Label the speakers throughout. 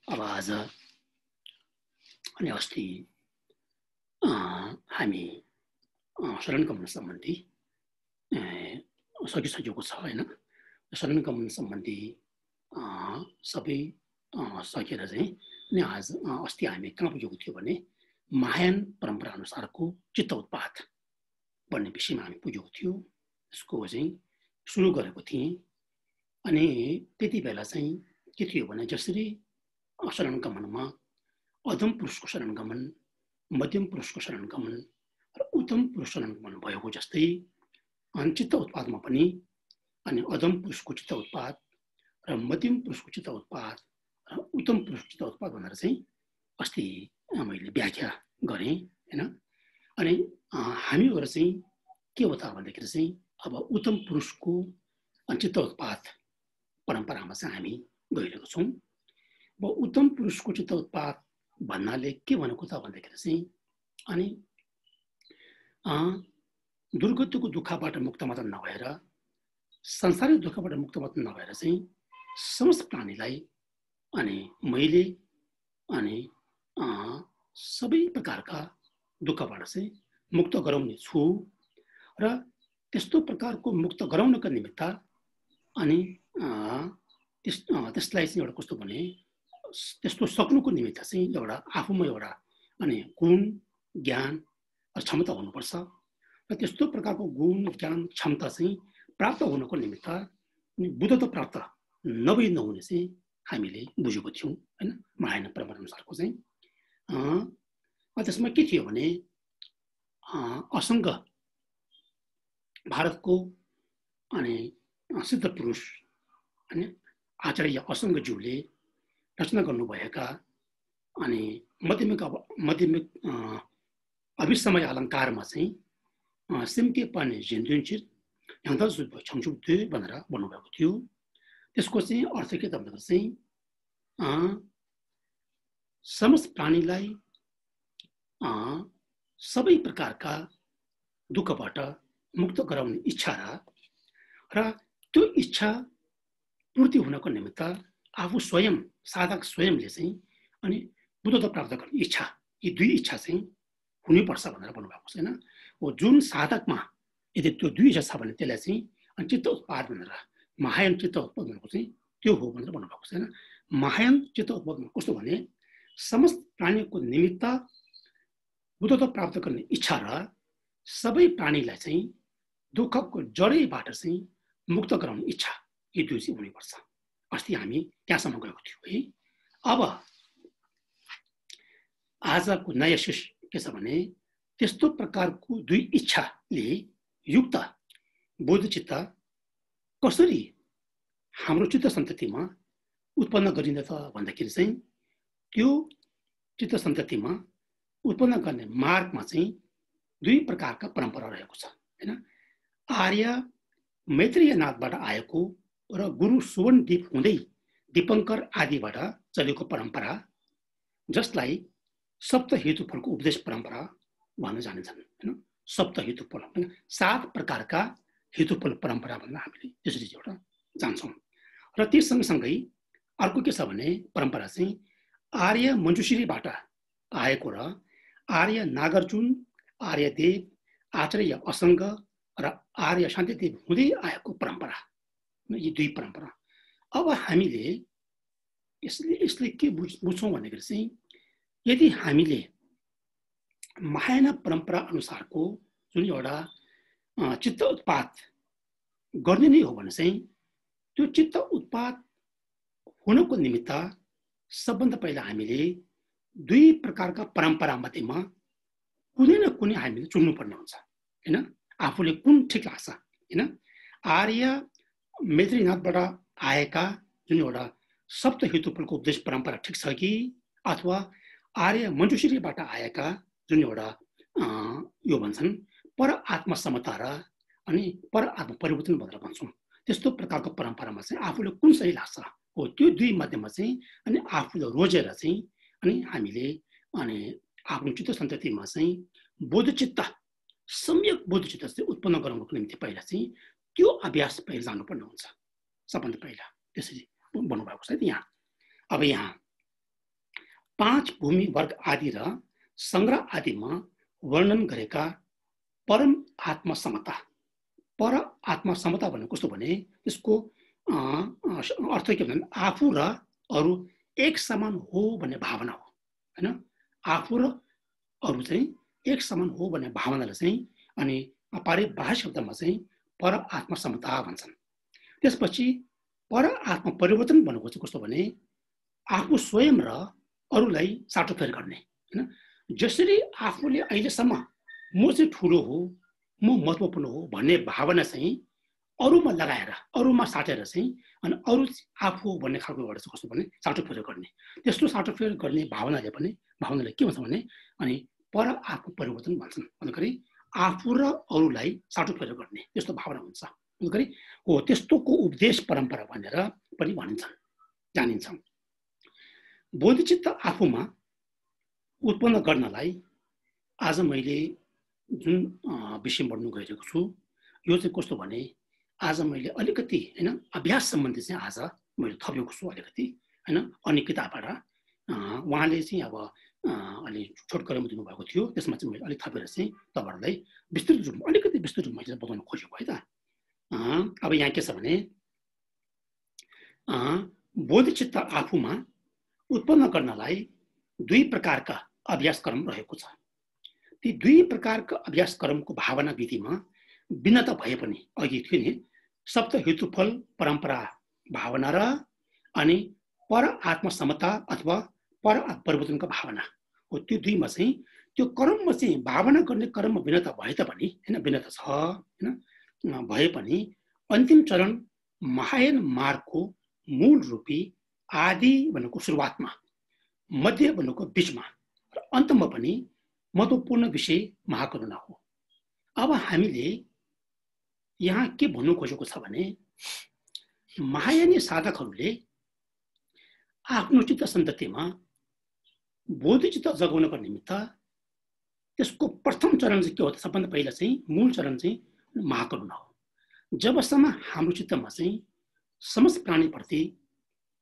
Speaker 1: अब आज अनि अस्ति हामी शरणगमन सम्बन्धी सकिसकेको छ हैन। शरणगमन सम्बन्धी सबै सकेर चाहिँ अनि आज अस्ति हामी कहाँ पुगेको थियो भने महायान परम्परा अनुसारको चित्त उत्पाद भन्ने विषयमा हामी पुगेको थियो। यसको चाहिँ सुरु गरेको थिएँ। अनि त्यति बेला चाहिँ के थियो भने जसरी शरणगमनमा अधम पुरुषको शरणगमन, मध्यम पुरुषको शरणगमन र उत्तम पुरुष शरणगमन भएको जस्तै चित्त उत्पादमा पनि अनि अधम पुरुषको चित्त उत्पाद र मध्यम पुरुषको चित्त उत्पाद र उत्तम पुरुषको चित्त उत्पाद भनेर चाहिँ अस्ति मैले व्याख्या गरेँ हैन। अनि हामीहरू चाहिँ के हो त भन्दाखेरि चाहिँ अब उत्तम पुरुषको चित्त उत्पाद परम्परामा चाहिँ हामी गइरहेको छौँ। अब उत्तम पुरुषको चित्त उत्पाद भन्नाले के भनेको त भन्दाखेरि चाहिँ अनि दुर्गतिको दुःखबाट मुक्त मात्र नभएर संसारिक दुःखबाट मुक्त मात्र नभएर चाहिँ समस्त प्राणीलाई अनि मैले अनि सबै प्रकारका दुःखबाट चाहिँ मुक्त गराउने छु र त्यस्तो प्रकारको मुक्त गराउनका निमित्त अनि त्यसलाई चाहिँ एउटा कस्तो भने त्यस्तो सक्नुको निमित्त चाहिँ एउटा आफूमा एउटा अनि गुण ज्ञान र क्षमता हुनुपर्छ र त्यस्तो प्रकारको गुण ज्ञान क्षमता चाहिँ प्राप्त हुनको निमित्त बुद्धत्व प्राप्त नभई नहुने चाहिँ हामीले बुझेको थियौँ हैन। महायान परम्परा अनुसारको चाहिँ त्यसमा के थियो भने असङ्ग भारतको अनि सिद्ध पुरुष अनि आचार्य असङ्गज्यूले रचना गर्नुभएका अनि माध्यमिक अभिसमय अलङ्कारमा चाहिँ सिम्के पाने जिन्दुन्चित ह्याङ्दाजुब छङछुब भनेर भन्नुभएको थियो। त्यसको चाहिँ अर्थ के त भन्दा चाहिँ समस्त प्राणीलाई सबै प्रकारका दुःखबाट मुक्त गराउने इच्छा र त्यो इच्छा पूर्ति हुनको निमित्त आफू स्वयं साधक स्वयंले चाहिँ अनि बुद्धत्व प्राप्त गर्ने इच्छा, यी दुई इच्छा चाहिँ हुनुपर्छ भनेर भन्नुभएको छैन। हो जुन साधकमा यदि त्यो दुई इच्छा छ भने त्यसलाई चाहिँ अनि चित्त उत्पाद भनेर महायान चित्त उत्पाद भनेको चाहिँ त्यो हो भनेर भन्नुभएको छैन। महायान चित्त उत्पाद कस्तो भने समस्त प्राणीको निमित्त बुद्धत्व प्राप्त गर्ने इच्छा र सबै प्राणीलाई चाहिँ दुःखको जडैबाट चाहिँ मुक्त गराउने इच्छा, यी दुई चाहिँ हुनुपर्छ। अस्ति हामी त्यहाँसम्म गएको थियौँ है। अब आजको नयाँ शिष के छ भने त्यस्तो प्रकारको दुई इच्छाले युक्त बोधचित्त कसरी हाम्रो चित्त सन्ततिमा उत्पन्न गरिन्छ त भन्दाखेरि चाहिँ त्यो चित्त सन्ततिमा उत्पन्न गर्ने मार्गमा चाहिँ दुई प्रकारका परम्परा रहेको छ हैन। आर्य मैत्रेयनाथबाट आएको र गुरु सुवर्णदीप हुँदै दीपङ्कर आदिबाट चलेको परम्परा जसलाई सप्त हेतुफलको उपदेश परम्परा भन्न जानिन्छन् हैन। सप्त हेतुफल हैन, 7 प्रकारका हेतुफल परम्परा भन्न हामीले त्यसरी एउटा जान्छौँ। र ती सँगसँगै अर्को के छ भने परम्परा चाहिँ आर्य मञ्जुश्रीबाट आएको र आर्य नागार्जुन, आर्यदेव, आचार्य असङ्ग र आर्य शान्तिदेव हुँदै आएको परम्परा, यी दुई परम्परा। अब हामीले यसले के बुझ्छौँ भन्दाखेरि चाहिँ यदि हामीले महायान परम्परा अनुसारको जुन एउटा चित्त उत्पाद गर्ने नै हो भने चाहिँ त्यो चित्त उत्पाद हुनको निमित्त सबभन्दा पहिला हामीले दुई प्रकारका परम्परा मध्येमा कुनै न कुनै हामीले चुन्नुपर्ने हुन्छ हैन। आफूले कुन ठिक लाग्छ हैन। आर्य मैत्रेयनाथबाट आएका जुन एउटा सप्त हेतुफलको उपदेश परम्परा ठिक छ कि अथवा आर्य मञ्जुश्रीबाट आएका जुन एउटा यो भन्छन् पर आत्मा समता र अनि पर आत्मा परिवर्तन भनेर भन्छौँ, त्यस्तो प्रकारको परम्परामा चाहिँ आफूले कुन सही लाग्छ हो त्यो दुई मध्येमा चाहिँ अनि आफूले रोजेर चाहिँ अनि हामीले अनि आफ्नो चित्त सन्ततिमा चाहिँ बोधचित्त सम्यक बोधचित्त चाहिँ उत्पन्न गराउनको निम्ति पहिला चाहिँ त्यो अभ्यास पहिला जानुपर्ने हुन्छ सबभन्दा पहिला। त्यसरी भन्नुभएको छ यहाँ। अब यहाँ 5 भूमि वर्ग आदि र संग्रह आदिमा वर्णन गरेका परम आत्मा समता। पर आत्मा समता भनेको कस्तो भने त्यसको अर्थ के भने आफू र अरू एक समान हो भन्ने भावना हो हैन। आफू र अरू चाहिँ एक समान हो भन्ने भावनाले चाहिँ अनि पारिभाषिक शब्दमा चाहिँ पर आत्मा समता भन्छन्। त्यसपछि पर आत्मा परिवर्तन भनेको चाहिँ कस्तो भने आफू स्वयं र अरूलाई साटोफेर गर्ने हैन। जसरी आफूले अहिलेसम्म म चाहिँ ठुलो हो, म महत्त्वपूर्ण हो भन्ने भावना चाहिँ अरूमा लगाएर अरूमा साटेर चाहिँ अनि अरू आफू हो भन्ने खालको एउटा चाहिँ कस्तो भने साटोफेर गर्ने। त्यस्तो साटोफेर गर्ने भावनाले के भन्छ भने अनि पर आत्मा परिवर्तन भन्छन्। भन्दाखेरि आफू र अरूलाई साटोफेर गर्ने त्यस्तो भावना हुन्छ। भन्दाखेरि हो त्यस्तोको उपदेश परम्परा भनेर पनि जानिन्छ। बोधिचित्त आफूमा उत्पन्न गर्नलाई आज मैले जुन विषय बढ्नु गइरहेको छु यो चाहिँ कस्तो भने आज मैले अलिकति हैन अभ्यास सम्बन्धी चाहिँ आज मैले थपेको छु अलिकति हैन। अन्य किताबबाट उहाँले चाहिँ अब अलि छोटकरीमा दिनुभएको थियो, त्यसमा चाहिँ मैले अलिक थपेर चाहिँ तपाईँहरूलाई विस्तृत रूपमा अलिकति विस्तृत रूपमा चाहिँ बताउन खोजेको है त। अब यहाँ के छ भने बोधिचित्त आफूमा उत्पन्न गर्नलाई 2 प्रकारका अभ्यासक्रम रहेको छ। ती 2 प्रकारका अभ्यासक्रमको भावना विधिमा भिन्नता भए पनि अघि थियो नि सप्त हेतुफल परम्परा भावना र अनि पर आत्मा समता अथवा पर परिवर्तनको भावना हो। त्यो 2 मा चाहिँ त्यो कर्ममा चाहिँ भावना गर्ने कर्ममा भिन्नता भए तापनि हैन भिन्नता छ हैन भए पनि अन्तिम चरण महायान मार्गको मूल रूपी आदि भनेको सुरुवातमा, मध्य भनेको बीचमा र अन्तमा पनि महत्त्वपूर्ण विषय महाकरुणा हो। अब हामीले यहाँ के भन्नु खोजेको छ भने महायानी साधकहरूले आफ्नो चित्त सन्ततिमा बोधिचित्त जगाउनको निमित्त त्यसको प्रथम चरण चाहिँ के हो त? सबभन्दा पहिला चाहिँ मूल चरण चाहिँ महाकरुणा हो। जबसम्म हाम्रो चित्तमा चाहिँ समस्त प्राणीप्रति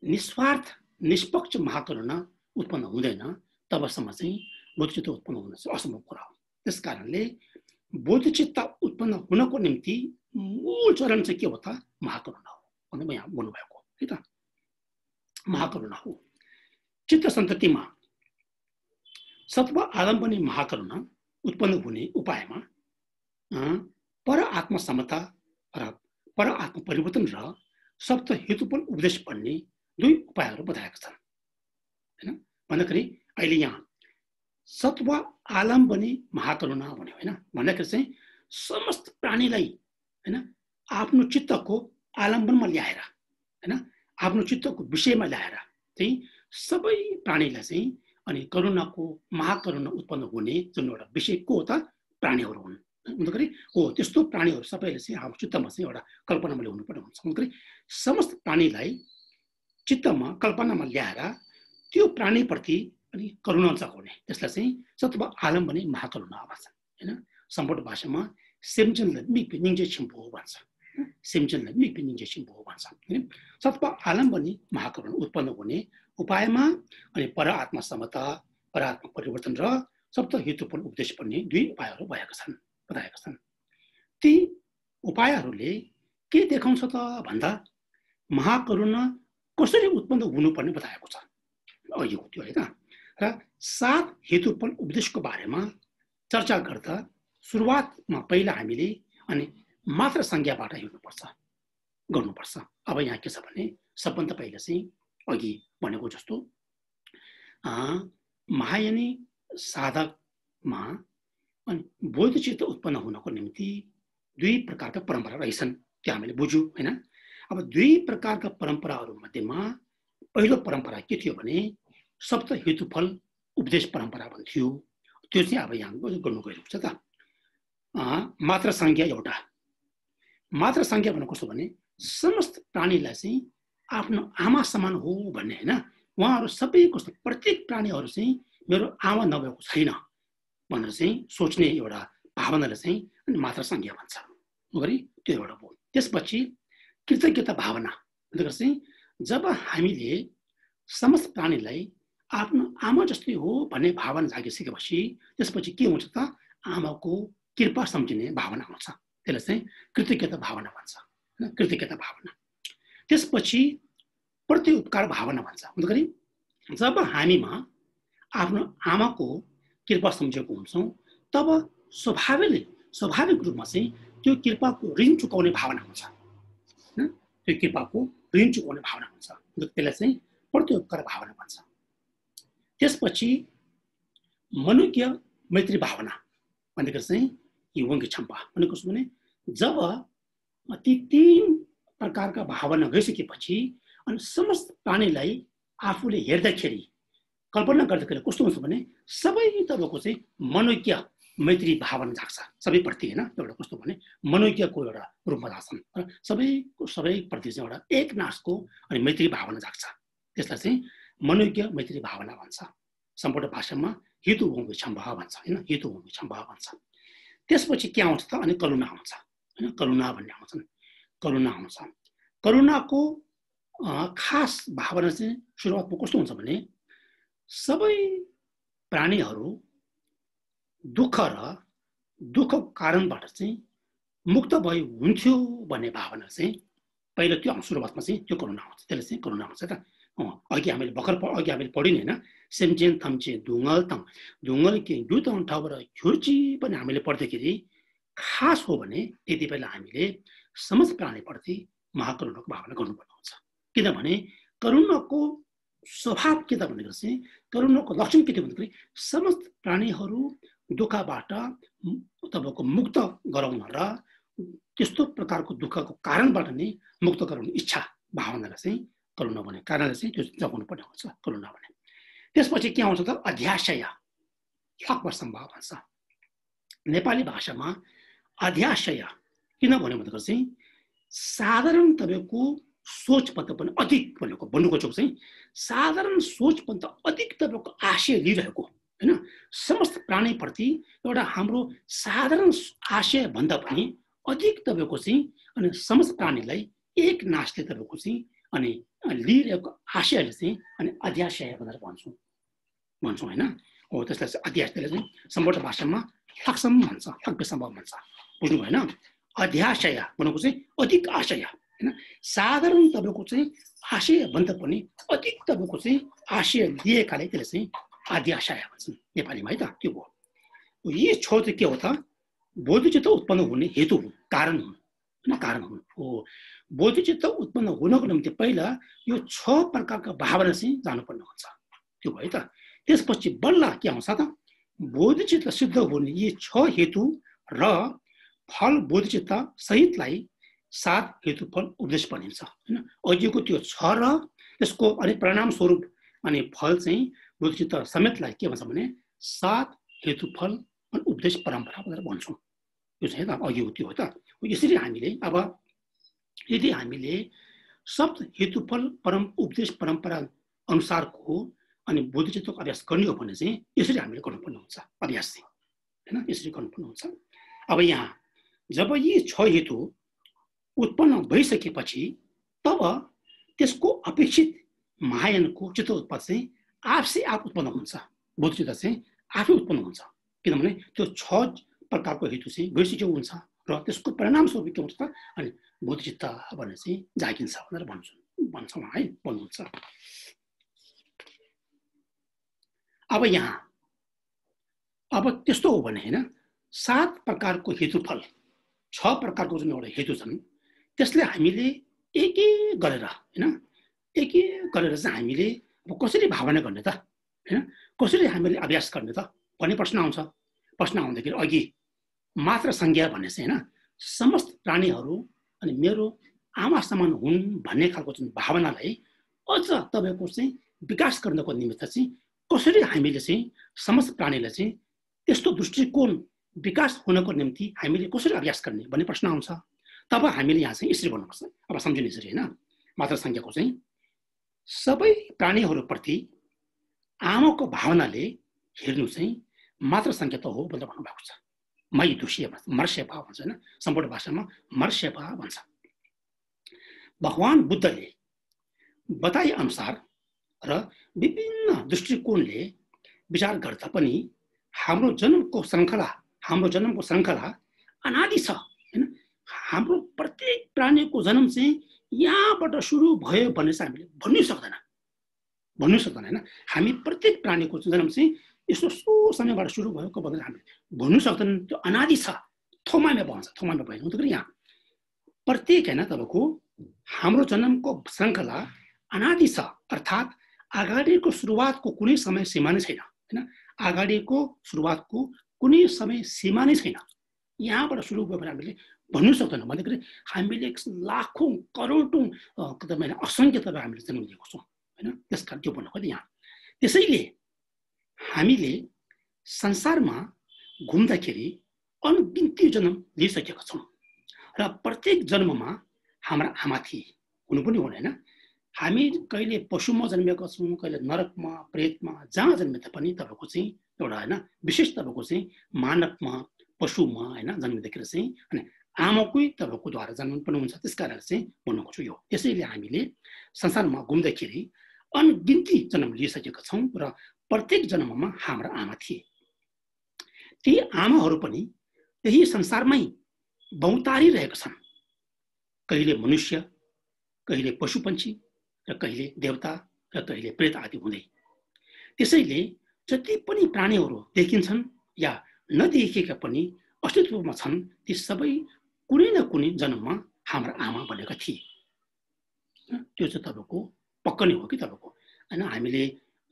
Speaker 1: निस्वार्थ निष्पक्ष महाकरुणा उत्पन्न हुँदैन तबसम्म चाहिँ बोधिचित्त उत्पन्न हुन चाहिँ असम्भव कुरा हो। त्यस कारणले बोधिचित्त उत्पन्न हुनको निम्ति मूल चरण चाहिँ के हो त? महाकरुणा हो भनेर यहाँ भन्नुभएको है त। महाकरुणा हो। चित्त सन्ततिमा सत्व आलम्बनी महाकरुणा उत्पन्न हुने उपायमा पर आत्मा समता र पर आत्मा परिवर्तन र सप्त हेतुफल उपदेश भन्ने 2 उपायहरू बताएका छन् हैन। भन्दाखेरि अहिले यहाँ सत्व आलम्बनी महाकरुणा भन्यो हैन। भन्दाखेरि चाहिँ समस्त प्राणीलाई हैन आफ्नो चित्तको आलम्बनमा ल्याएर हैन आफ्नो चित्तको विषयमा ल्याएर चाहिँ सबै प्राणीलाई चाहिँ अनि करुणाको महाकरुणा उत्पन्न हुने जुन एउटा विषय को हो त? प्राणीहरू हुन्। भन्दाखेरि हो त्यस्तो प्राणीहरू सबैले चाहिँ हाम्रो चित्तमा चाहिँ एउटा कल्पनामा ल्याउनु पर्ने हुन्छ। भन्दाखेरि समस्त प्राणीलाई चित्तमा कल्पनामा ल्याएर त्यो प्राणीप्रति अनि करुणा जगाउने त्यसलाई चाहिँ सत्व आलम्बनी महाकरुणा भन्छ हैन। सम्पूर्ण भाषामा सेमजनलाई मिक्पि निङ्जे छिम्पो भन्छ। सेमजनलाई मिक्पि निङ्जे छिम्पो भन्छ हैन। सत्व आलम्बनी महाकरुणा उत्पन्न हुने उपायमा अनि पर आत्मा समता पर आत्मा परिवर्तन र सप्त हेतुफल उपदेश भन्ने 2 उपायहरू बताएका छन्। ती उपायहरूले के देखाउँछ त भन्दा महाकरुणा कसरी उत्पन्न हुनुपर्ने बताएको छ अघि हो त्यो है त। र 7 हेतुफल उपदेशको बारेमा चर्चा गर्दा सुरुवातमा पहिला हामीले अनि मात्र संज्ञाबाट गर्नुपर्छ। अब यहाँ के छ भने सबभन्दा पहिला चाहिँ अघि भनेको जस्तो महायानी साधकमा अनि बोधिचित्त उत्पन्न हुनको निम्ति 2 प्रकारका परम्परा रहेछन् त्यो हामीले बुझ्यौँ हैन। अब 2 प्रकारका परम्पराहरू मध्येमा पहिलो परम्परा के थियो भने सप्त हेतुफल उपदेश परम्परा भन्थ्यो। त्यो चाहिँ अब यहाँ गर्नु गइरहेको छ त। मात्र संज्ञा एउटा मात्र संज्ञा भनेको कस्तो भने समस्त प्राणीलाई चाहिँ आफ्नो आमा समान हो भन्ने हैन। उहाँहरू सबै कस्तो प्रत्येक प्राणीहरू चाहिँ मेरो आमा नभएको छैन भनेर चाहिँ सोच्ने एउटा भावनाले चाहिँ अनि मात्र संज्ञा भन्छ। गरी त्यो एउटा भयो। त्यसपछि कृतज्ञता भावना भनेको चाहिँ जब हामीले समस्त प्राणीलाई आफ्नो आमा जस्तै हो भन्ने भावना जागिसकेपछि त्यसपछि के हुन्छ त आमाको कृपा सम्झिने भावना आउँछ। त्यसलाई चाहिँ कृतज्ञता भावना भन्छ, हैन, कृतज्ञता भावना। त्यसपछि प्रत्युपकार भावना भन्छ। हुँदाखेरि जब हामीमा आफ्नो आमाको कृपा सम्झेको हुन्छौँ तब स्वाभाविक रूपमा चाहिँ त्यो कृपाको ऋण चुकाउने भावना हुन्छ, हैन, त्यो कृपाको ऋण चुकाउने भावना हुन्छ। त्यसलाई चाहिँ प्रत्युपकार भावना भन्छ। त्यसपछि मनुष्य मैत्री भावना भनेको चाहिँ युवङ्गी क्षमता भनेको छ भने जब ती तीन प्रकारका भावना गइसकेपछि अनि समस्त प्राणीलाई आफूले हेर्दाखेरि कल्पना गर्दाखेरि कस्तो हुन्छ भने सबै तपाईँको चाहिँ मनोज्ञ मैत्री भावना जाग्छ सबैप्रति, होइन, एउटा कस्तो भने मनोज्ञको एउटा रूपमा जाग्छन् र सबैप्रति चाहिँ एउटा एक नासको अनि मैत्री भावना जाग्छ। त्यसलाई चाहिँ मनोज्ञ मैत्री भावना भन्छ। सम्पूर्ण भाषामा हितुभूमि क्षम्भा भन्छ, होइन, हितुभूमि क्षम्भा भन्छ। त्यसपछि के आउँछ त अनि करुणा आउँछ, होइन, करुणा भन्ने आउँछन्, करुणा आउँछ। करुणाको खास भावना चाहिँ सुरुवातमा कस्तो हुन्छ भने सबै प्राणीहरू दुःखको कारणबाट चाहिँ मुक्त भई हुन्थ्यो भन्ने भावना चाहिँ पहिलो त्यो सुरुवातमा चाहिँ त्यो करुणा आउँछ। त्यसले चाहिँ करुणा आउँछ त। अघि हामीले पढ्यौँ होइन, सेम्चेन थम्चे धुङ्गल तङ धुङ्गल के दुतङ ठाउँबाट छुर्ची पनि हामीले पढ्दाखेरि खास हो भने त्यति बेला हामीले समस्त प्राणीप्रति महाकरुणाको भावना गर्नुपर्ने हुन्छ। किनभने करुणाको स्वभाव के त भनेको चाहिँ करुणाको लक्षण के थियो भन्दाखेरि समस्त प्राणीहरू दुःखबाट तपाईँको मुक्त गराउन र त्यस्तो प्रकारको दुःखको कारणबाट नै मुक्त गराउने इच्छा भावनालाई चाहिँ करुणा भन्ने कारणले चाहिँ त्यो जगाउनु पर्ने हुन्छ करुणा भने। त्यसपछि के आउँछ त अध्याशय हकमा सम्भाव भन्छ। नेपाली भाषामा अध्याशय किन भन्यो भनेको चाहिँ साधारण तपाईँको सोचभन्दा पनि अधिक भनेको भन्नु खोजेको चाहिँ साधारण सोचभन्दा अधिक तपाईँको आशय लिइरहेको, होइन, समस्त प्राणीप्रति एउटा हाम्रो साधारण आशय भन्दा पनि अधिक तपाईँको चाहिँ अनि समस्त प्राणीलाई एक नासले तपाईँको चाहिँ अनि लिइरहेको आशयले चाहिँ अनि अध्याशय भनेर भन्छौँ, होइन हो। त्यसलाई चाहिँ अध्याशयले चाहिँ सम्पूर्ण भाषामा हकसम भन्छ, हकसम्भव भन्छ, बुझ्नु भएन। अध्याशय भनेको चाहिँ अधिक आशय, होइन, साधारण तपाईँको चाहिँ आशय भन्दा पनि अधिक तपाईँको चाहिँ आशय लिएकाले त्यसले चाहिँ अध्याशय भन्छन् नेपालीमा, है त। त्यो भयो। यी छ चाहिँ के हो त बोधचित्त उत्पन्न हुने हेतु हुन्, कारण हुन्, होइन, कारण हुन् हो। बोधचित्त उत्पन्न हुनको निम्ति पहिला यो 6 प्रकारका भावना चाहिँ जानुपर्ने हुन्छ, त्यो भयो त। त्यसपछि बल्ल के आउँछ त बोधचित्त सिद्ध हुने यी 6 हेतु र फल बोधचित्त सहितलाई 7 हेतुफल उपदेश भनिन्छ, होइन। अघिको त्यो 6 र त्यसको अनि परिणाम स्वरूप अनि फल चाहिँ बोधचित्त समेतलाई के भन्छ भने 7 हेतुफल अनि उपदेश परम्परा भनेर भन्छौँ। यो चाहिँ अघिको त्यो हो त। यसरी हामीले अब यदि हामीले शब्द हेतुफल उपदेश परम्परा अनुसारको अनि बोधचित्तको अभ्यास गर्ने हो भने चाहिँ यसरी हामीले गर्नुपर्ने हुन्छ अभ्यास चाहिँ, होइन, यसरी गर्नुपर्ने हुन्छ। अब यहाँ जब यी 6 हेतु उत्पन्न भइसकेपछि तब त्यसको अपेक्षित मायानको चित्त उत्पाद चाहिँ आफसे आफ उत्पन्न हुन्छ, बोधचित्त चाहिँ आफै उत्पन्न हुन्छ। किनभने त्यो 6 प्रकारको हेतु चाहिँ गइसकेको हुन्छ र त्यसको परिणाम स्वरूप के हुन्छ त अनि बोधचित्त भन्ने चाहिँ जागिन्छ भनेर भन्छौँ है, भन्नुहुन्छ। अब यहाँ अब त्यस्तो हो भने होइन 7 प्रकारको हेतुफल 6 प्रकारको जुन एउटा हेतु छन् त्यसले हामीले एक एक गरेर, होइन, एक एक गरेर चाहिँ हामीले अब कसरी भावना गर्ने त, होइन, कसरी हामीले अभ्यास गर्ने त भन्ने प्रश्न आउँछ। प्रश्न आउँदाखेरि अघि मात्र संज्ञा भन्ने चाहिँ होइन समस्त प्राणीहरू अनि मेरो आमा समान हुन् भन्ने खालको जुन भावनालाई अझ तपाईँको चाहिँ विकास गर्नको निमित्त चाहिँ कसरी हामीले चाहिँ समस्त प्राणीलाई चाहिँ त्यस्तो दृष्टिकोण विकास हुनको निम्ति हामीले कसरी अभ्यास गर्ने भन्ने प्रश्न आउँछ। तब हामीले यहाँ चाहिँ यसरी भन्नुपर्छ। अब सम्झिनु यसरी, होइन, मात्र संज्ञाको चाहिँ सबै प्राणीहरूप्रति आमाको भावनाले हेर्नु चाहिँ मात्र संज्ञा त हो भनेर भन्नुभएको छ। मै दुष्य भन्छ, मर्स्यपा भन्छ, होइन, सम्पूर्ण भाषामा मर्स्यपा भन्छ। भगवान बुद्धले बताए अनुसार र विभिन्न दृष्टिकोणले विचार गर्दा पनि हाम्रो जन्मको श्रृङ्खला अनादि छ हैन। हाम्रो प्रत्येक प्राणीको जन्म चाहिँ यहाँबाट सुरु भयो भन्ने चाहिँ हामीले भन्नु सक्दैन हैन। हामी प्रत्येक प्राणीको जन्म चाहिँ यस्तो समयबाट सुरु भएको भनेर हामीले भन्नु सक्दैन। त्यो अनादि छ, थोमामा भएन हुन्छ। यहाँ प्रत्येक हैन तपाईको हाम्रो जन्मको श्रृङ्खला अनादि छ, अर्थात् अगाडिको सुरुवातको कुनै समय सीमा नै छैन हैन। अगाडिको सुरुवातको कुनै समय सीमा नै छैन। यहाँबाट सुरु भयो भने हामीले भन्नु सक्दैनौँ। भन्दाखेरि हामीले लाखौं करोडौं असङ्ख्य तपाईँ हामीले जन्म लिएको छौँ हैन। त्यसकारण त्यो भन्नु खोजेँ यहाँ। त्यसैले हामीले संसारमा घुम्दाखेरि अनगिन्ती जन्म लिइसकेका छौँ र प्रत्येक जन्ममा हाम्रा आमा थिए हुनु पनि हो हैन। हामी कहिले पशुमा जन्मेका छौँ, कहिले नरकमा, प्रेतमा, जहाँ जन्मे तापनि तपाईको चाहिँ एउटा हैन विशेष तपाईको चाहिँ मानवमा, पशुमा हैन जन्मिँदाखेरि चाहिँ अनि आमाकै तपाईको द्वारा जन्म पनि हुन्छ। त्यसकारण चाहिँ भन्नु खोज्छु यो। त्यसैले हामीले संसारमा घुम्दाखेरि अनगिन्ती जन्म लिइसकेका छौँ र प्रत्येक जन्ममा हाम्रा आमा थिए। ती आमाहरू पनि यही संसारमै बहुतारिरहेका छन्, कहिले मनुष्य, कहिले पशुपन्छी र कहिले देवता र कहिले प्रेत आदि हुँदै। त्यसैले जति पनि प्राणीहरू देखिन्छन् या नदेखिएका पनि अस्तित्वमा छन्, ती सबै कुनै न कुनै जन्ममा हाम्रा आमा बनेका थिए। त्यो चाहिँ तपाईँको पक्का नै हो कि तपाईँको हैन। हामीले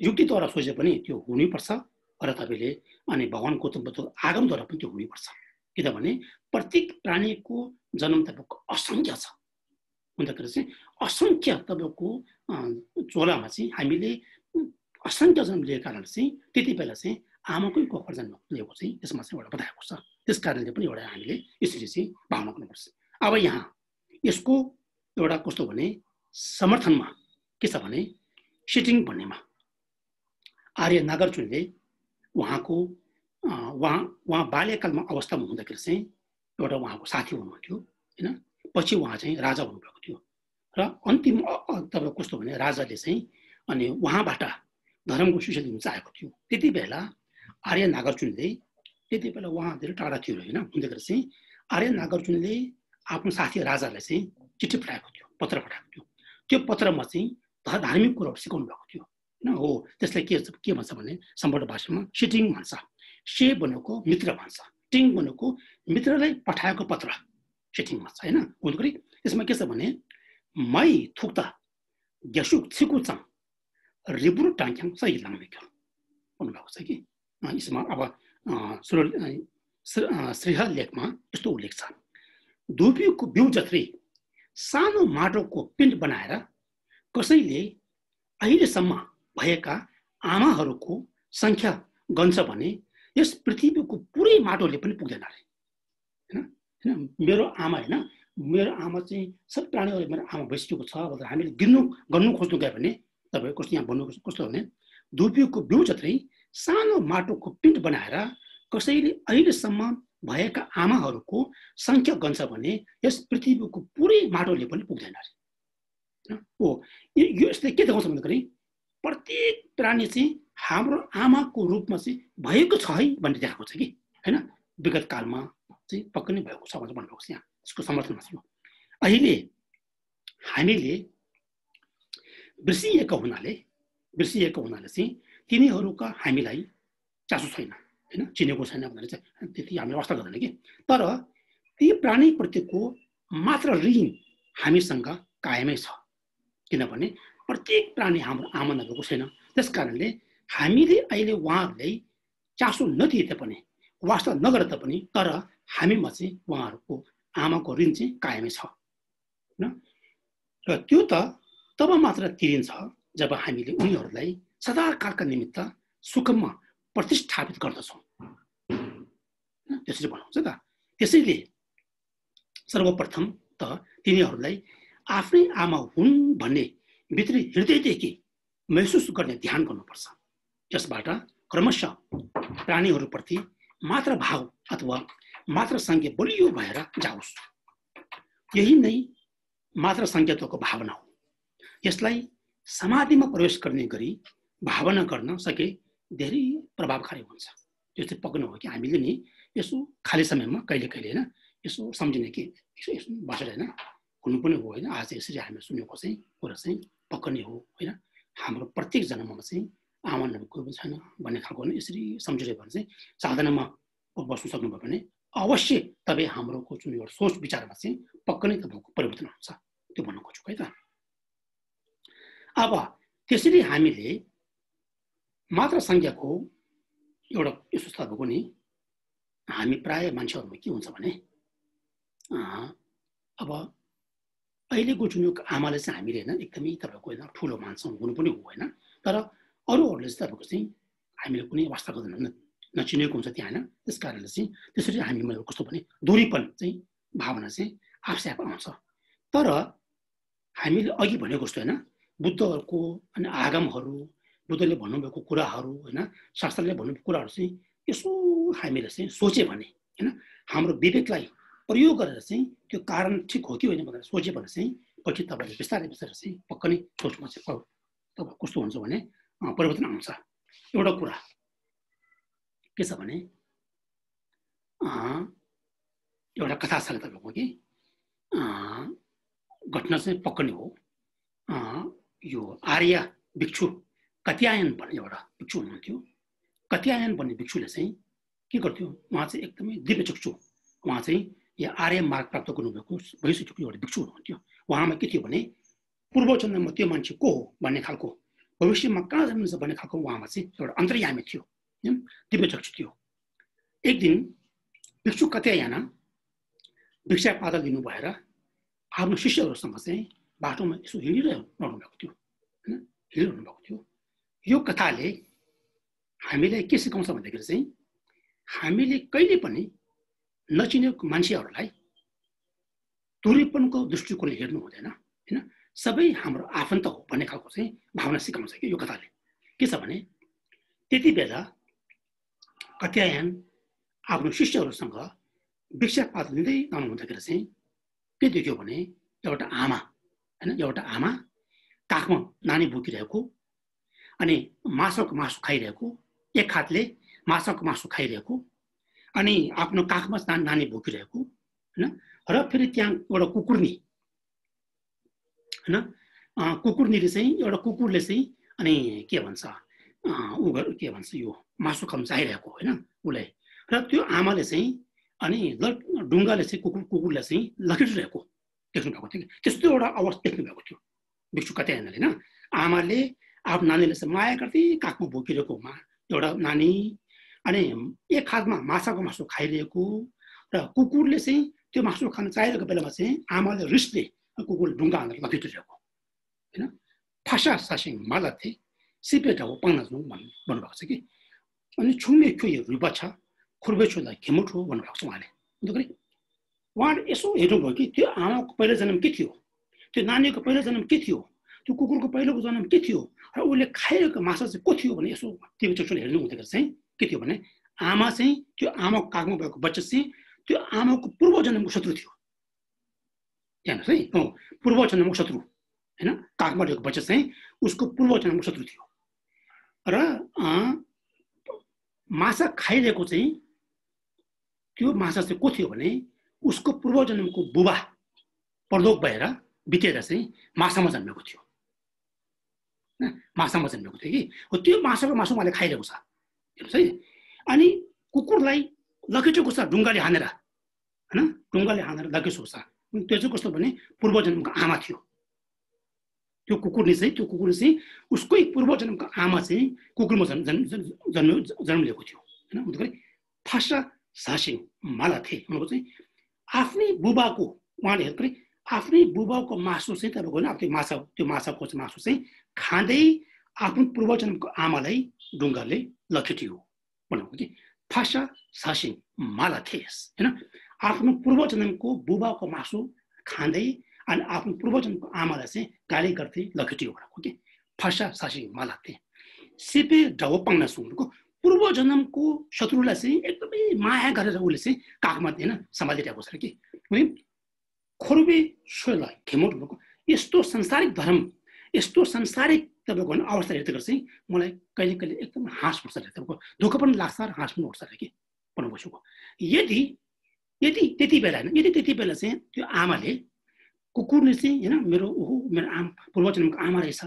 Speaker 1: युक्तिद्वारा सोचे पनि त्यो हुनैपर्छ र तपाईँले अनि भगवान गौतम बुद्धको आगमद्वारा पनि त्यो हुनैपर्छ। किनभने प्रत्येक प्राणीको जन्म तपाईँको असङ्ख्य छ। हुँदाखेरि चाहिँ असङ्ख्य तपाईँको चोलामा चाहिँ हामीले असङ्ख्य जन्म लिएको कारण चाहिँ त्यति बेला चाहिँ आमाकै कोखबाट जन्म लिएको चाहिँ त्यसमा चाहिँ एउटा बताएको छ। त्यस कारणले पनि एउटा हामीले यसरी चाहिँ भावना गर्नुपर्छ। अब यहाँ यसको एउटा कस्तो भने समर्थनमा के छ भने सिटिङ भन्नेमा आर्य नागार्जुनले उहाँको उहाँ बाल्यकालमा अवस्थामा हुँदाखेरि चाहिँ एउटा उहाँको साथी हुनुहुन्थ्यो हैन। पछि उहाँ चाहिँ राजा हुनुभएको थियो र अन्तिम तपाईँ कस्तो भने राजाले चाहिँ अनि उहाँबाट धर्मको शिक्षा लिन चाहेको थियो। त्यति बेला आर्य नागार्जुनले त्यति बेला उहाँ धेरै टाढा थियो हैन। हुँदाखेरि चाहिँ आर्य नागार्जुनले आफ्नो साथी राजालाई चाहिँ चिठी पठाएको थियो, पत्र पठाएको थियो। त्यो पत्रमा चाहिँ धार्मिक कुराहरू सिकाउनु भएको थियो हैन। हो त्यसलाई के भन्छ भने सम्पूर्ण भाषामा सिटिङ भन्छ। से भनेको मित्र भन्छ, टिङ भनेको मित्रलाई पठाएको पत्र सिटिङ भन्छ हैन। हुँदाखेरि यसमा के छ भने मै थुक्ता ग्यासुक छिकुचाङ रिबुर टाङ्क्याङ सही लाग्नेको भन्नुभएको छ कि यसमा। अब श्रीहल लेखमा यस्तो उल्लेख छ, धुपीको बिउ जत्रै सानो माटोको पिण्ड बनाएर कसैले अहिलेसम्म भएका आमाहरूको सङ्ख्या गन्छ भने यस पृथ्वीको पुरै माटोले पनि पुग्दैन अरे हैन। मेरो आमा हैन, मेरो आमा चाहिँ सब प्राणीहरू मेरो आमा भइसकेको छ भनेर हामीले गर्नु खोज्नु गयो भने तपाईँ कस्तो यहाँ भन्नु कस्तो भने धुपीको बिउ जत्रै सानो माटोको पिण्ड बनाएर कसैले अहिलेसम्म भएका आमाहरूको सङ्ख्या गन्छ भने यस पृथ्वीको पुरै माटोले पनि पुग्दैन अरे हो। यो यसले के देखाउँछ भन्दाखेरि प्रत्येक प्राणी चाहिँ हाम्रो आमाको रूपमा चाहिँ भएको छ है भन्ने देखाएको छ कि हैन। विगत कालमा चाहिँ पक्कै नै भएको छ भनेर भन्नुभएको छ यहाँ। यसको समर्थनमा छ। अहिले हामीले बिर्सिएका हुनाले चाहिँ तिनीहरूका हामीलाई चासो छैन हैन, चिनेको छैन भनेर चाहिँ त्यति हामीले वास्ता गर्दैन कि। तर ती प्राणीप्रतिको मात्र ऋण हामीसँग कायमै छ, किनभने प्रत्येक प्राणी हाम्रो आमा नभएको छैन। त्यस कारणले हामीले अहिले उहाँहरूलाई चासो नदिए तापनि, वास्ता नगरे तापनि, तर हामीमा चाहिँ उहाँहरूको आमाको ऋण चाहिँ कायमै छ र त्यो त तब मात्र तिरिन्छ जब हामीले उनीहरूलाई सदाकालका निमित्त सुखमा प्रतिष्ठापित गर्दछौँ। त्यसरी भन्नुहुन्छ त। त्यसैले सर्वप्रथम त तिनीहरूलाई आफ्नै आमा हुन् भन्ने भित्री हृदयदेखि महसुस गर्ने ध्यान गर्नुपर्छ। यसबाट क्रमशः प्राणीहरूप्रति मातृभाव अथवा मातृसङ्ख्या बलियो भएर जाओस्। यही नै मातृसङ्ख्यात्वको भावना हो। यसलाई समाधिमा प्रवेश गर्ने गरी भावना गर्न सके धेरै प्रभावकारी हुन्छ। त्यो चाहिँ पक्कै हो कि हामीले नि यसो खाली समयमा कहिले कहिले हैन यसो सम्झिने कि यसो बसेर हैन हुनु पनि हो हैन। आज यसरी हामी सुनेको चाहिँ कुरा चाहिँ पक्कै नै हो हैन। हाम्रो प्रत्येक जन्ममा चाहिँ आमा नभएको कोही पनि छैन भन्ने खालको यसरी सम्झिरह्यो भने चाहिँ साधनामा बस्नु सक्नुभयो भने अवश्य तपाईँ हाम्रो जुन एउटा सोच विचारमा चाहिँ पक्कै नै तपाईँको परिवर्तन हुन्छ। त्यो भन्न खोजेको है त। अब त्यसरी हामीले मात्र संज्ञाको एउटा यस्तो स्तर भएको नि हामी प्राय मान्छेहरूमा के हुन्छ भने अब अहिलेको जुन आमाले चाहिँ हामीले हैन एकदमै तपाईँको हैन ठुलो मान्छौँ हुनु पनि हो हैन। तर अरूहरूले चाहिँ तपाईँको चाहिँ हामीले कुनै वास्ता गर्दैन नचिनेको हुन्छ त्यहाँ हैन। त्यस कारणले चाहिँ त्यसरी हामीमा कस्तो भने दूरीपन चाहिँ भावना चाहिँ आफै आफ आउँछ। तर हामीले अघि भनेको जस्तो हैन बुद्धहरूको अनि आगमहरू बुद्धले भन्नुभएको कुराहरू हैन शास्त्रले भन्नुभएको कुराहरू चाहिँ यसो हामीले चाहिँ सोचे भने हैन हाम्रो विवेकलाई प्रयोग गरेर चाहिँ त्यो कारण ठिक हो कि होइन भनेर सोच्यो भने चाहिँ पछि तपाईँले बिस्तारै बिस्तारै चाहिँ पक्कै नै सोचमा चाहिँ तपाईँ कस्तो हुन्छ भने परिवर्तन आउँछ। एउटा कुरा के छ भने एउटा कथा छ तपाईँको कि घटना चाहिँ पक्कै नै हो। यो आर्य भिक्षु कत्यायन भन्ने एउटा भिक्षु हुनुहुन्थ्यो। कत्यायन भन्ने भिक्षुले चाहिँ के गर्थ्यो उहाँ चाहिँ एकदमै दिव्य चक्षु उहाँ चाहिँ यहाँ आर्य मार्ग प्राप्त गर्नुभएको भइसकेको एउटा भिक्षु हुनुहुन्थ्यो। उहाँमा के थियो भने पूर्व जन्ममा त्यो मान्छे को हो भन्ने खालको भविष्यमा कहाँ जन्मिन्छ भन्ने खालको उहाँमा चाहिँ एउटा अन्तर्यामी थियो दिव्य चक्षु थियो। एक दिन भिक्षु कत्यायन भिक्षा पादल दिनु भएर आफ्नो शिष्यहरूसँग चाहिँ बाटोमा यसो हिँडिरहनु भएको थियो हैन हिँडिरहनु भएको थियो। यो कथाले हामीलाई के सिकाउँछ भन्दाखेरि चाहिँ हामीले कहिले पनि नचिनेको मान्छेहरूलाई दूरीपनको दृष्टिकोणले हेर्नु हुँदैन हैन। सबै हाम्रो आफन्त हो भन्ने खालको चाहिँ भावना सिकाउँछ कि यो कथाले। के छ भने त्यति बेला कत्यायन आफ्नो शिष्यहरूसँग भिक्षा पात लिँदै जानु हुँदाखेरि चाहिँ के देख्यो भने एउटा आमा हैन एउटा आमा काखमा नानी बोकिरहेको अनि माछाको मासु खाइरहेको एक हातले माछाको मासु खाइरहेको अनि आफ्नो काखमा नानी बोकिरहेको हैन। र फेरि त्यहाँ एउटा कुकुरनी हैन कुकुरनीले चाहिँ एउटा कुकुरले चाहिँ अनि के भन्छ के भन्छ यो मासु खान चाहिरहेको हैन उसलाई। र त्यो आमाले चाहिँ अनि ढुङ्गाले चाहिँ कुकुरलाई चाहिँ लखेटिरहेको देख्नु भएको थियो। त्यस्तो एउटा अवस्था देख्नु भएको थियो भिक्षु कत्यायनले हैन। आमाले आफ्नो नानीले चाहिँ माया गर्दै काखमा बोकिरहेकोमा एउटा नानी अनि एक हातमा माछाको मासु खाइरहेको र कुकुरले चाहिँ त्यो मासु खान चाहिरहेको बेलामा चाहिँ आमाले रिसले कुकुरले ढुङ्गा हानेर लखेटिरहेको हैन। फासा सासिङ मालाथे सिपेटाको पाङ्ना जुन भन्नुभएको छ कि अनि छुमे क्योइ रुपा छ खुर्बेछुलाई खेमुठो भन्नुभएको छ उहाँले। अन्तखेरि उहाँले यसो हेर्नुभयो कि त्यो आमाको पहिलो जन्म के थियो त्यो नानीको पहिलो जन्म के थियो त्यो कुकुरको पहिलोको जन्म के थियो र उसले खाइरहेको माछा चाहिँ को थियो भने यसो टिभी चक्षुले हेर्नु हुँदाखेरि चाहिँ के थियो भने आमा चाहिँ त्यो आमाको काखमा भएको बच्चा चाहिँ त्यो आमाको पूर्व जन्मको शत्रु थियो। हेर्नुहोस् है पूर्व जन्मको शत्रु हैन काखमा रहेको बच्चा चाहिँ उसको पूर्व जन्मको शत्रु थियो। र माछा खाइरहेको चाहिँ त्यो माछा चाहिँ को थियो भने उसको पूर्व जन्मको बुबा परलोक भएर बितेर चाहिँ माछामा जन्मेको थियो माछामा जन्मेको थियो कि हो। त्यो माछाको मासु उहाँले खाइरहेको छ हेर्नुहोस् है। अनि कुकुरलाई लखेटेको छ ढुङ्गाले हानेर हैन ढुङ्गाले हानेर लखेटेको छ। त्यो चाहिँ कस्तो भने पूर्व जन्मको आमा थियो त्यो कुकुरले चाहिँ उसकै पूर्व जन्मको आमा चाहिँ कुकुरमा जन्म लिएको थियो हैन। अन्तखेरि फासा सासिङ माला थिए भनेको चाहिँ आफ्नै बुबाको उहाँले हेर्दै आफ्नै बुबाको मासु चाहिँ तपाईँको होइन त्यो माछाको मासु चाहिँ खाँदै आफ्नो पूर्व जन्मको आमालाई ढुङ्गाले लखेटियो भनेको कि फासा सासिङ माला थिएस हैन। आफ्नो पूर्व जन्मको बुबाको मासु खाँदै अनि आफ्नो पूर्व जन्मको आमालाई चाहिँ गाली गर्दै लखेटियो भनेको कि फासा सासिङ माला थिए सिपे ढाउ पाङ्ना सुनको पूर्व जन्मको शत्रुलाई चाहिँ एकदमै माया गरेर उसले चाहिँ काखमा हैन सम्हालिरहेको छ कि खोर्बे सोलाई खेमोट भनेको यस्तो संसारिक धर्म यस्तो संसारिक तपाईँको अवस्था हेर्दै गर्दा चाहिँ मलाई कहिले कहिले एकदम हाँस उठ्छ, तपाईँको दुःख पनि लाग्छ र हाँस पनि उठ्छ कि पढ्नुभएको। यदि यदि त्यति बेला होइन, यदि त्यति बेला चाहिँ त्यो आमाले कुकुरले चाहिँ होइन मेरो पूर्वजन्मको आमा रहेछ,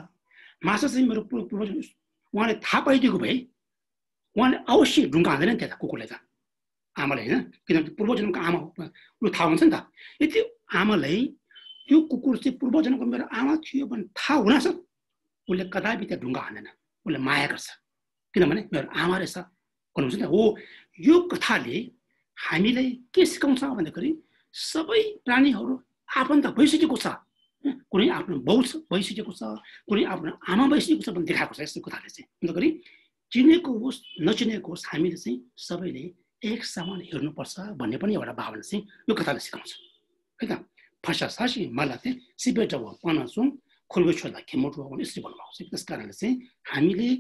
Speaker 1: माछा चाहिँ मेरो पूर्वजन्म उहाँले थाहा पाइदिएको भए उहाँले अवश्य ढुङ्गा हान्दैन त्यहाँ कुकुरले त, आमाले होइन, किनभने पूर्वजन्मको आमा उसले थाहा हुन्छ नि त। यदि आमालाई यो कुकुर चाहिँ पूर्वजन्मको मेरो आमा थियो भने थाहा हुनछ, उसले कदापि त्यहाँ ढुङ्गा हान्दैन, उसले माया गर्छ, किनभने मेरो आमा रहेछ भन्नुहुन्छ नि त। हो, यो कथाले हामीलाई के सिकाउँछ भन्दाखेरि सबै प्राणीहरू आफन्त भइसकेको छ, कुनै आफ्नो बाउ भइसकेको छ, कुनै आफ्नो आमा भइसकेको छ भन्ने देखाएको छ यस्तो कथाले चाहिँ। अन्तखेरि चिनेको होस् नचिनेको होस् हामीले चाहिँ सबैले एक समान हेर्नुपर्छ भन्ने पनि एउटा भावना चाहिँ यो कथाले सिकाउँछ है त। फसासासी मलाई चाहिँ सिबेट भयो पनासुङ खोल्बेछोला खेमोटो भन्ने यसरी भन्नुभएको छ। त्यस कारणले चाहिँ हामीले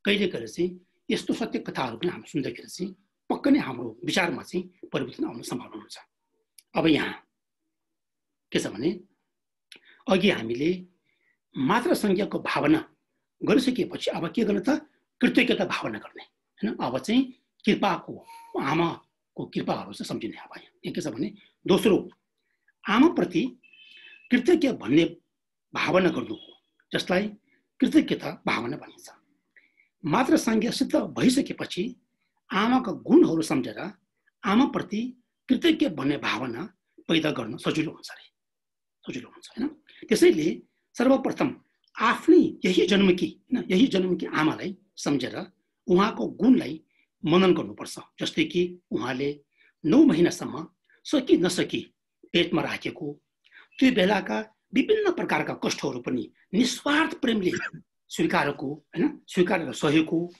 Speaker 1: कहिले कहिले चाहिँ यस्तो सत्य कथाहरू पनि हामी सुन्दाखेरि चाहिँ पक्कै नै हाम्रो विचारमा चाहिँ परिवर्तन आउन सम्भावना हुन्छ। अब यहाँ के छ भने अघि हामीले मात्र संज्ञाको भावना गरिसकेपछि अब के गर्ने त, कृतज्ञता भावना गर्ने होइन। अब चाहिँ कृपाको आमाको कृपाहरू चाहिँ सम्झिने। अब यहाँ के छ भने दोस्रो आमाप्रति कृतज्ञ भन्ने भावना गर्नु हो, जसलाई कृतज्ञता भावना भनिन्छ। मात्र संज्ञा सिद्ध भइसकेपछि आमाका गुणहरू सम्झेर आमाप्रति कृतज्ञ भन्ने भावना पैदा गर्न सजिलो हुन्छ अरे, सजिलो हुन्छ होइन। त्यसैले सर्वप्रथम आफ्नै यही जन्मकी आमालाई सम्झेर उहाँको गुणलाई मनन गर्नुपर्छ। जस्तै कि उहाँले 9 महिनासम्म सकी नसकी पेटमा राखेको, त्यो बेलाका विभिन्न प्रकारका कष्टहरू पनि निस्वार्थ प्रेमले स्वीकारेको होइन, स्वीकारेर सहेको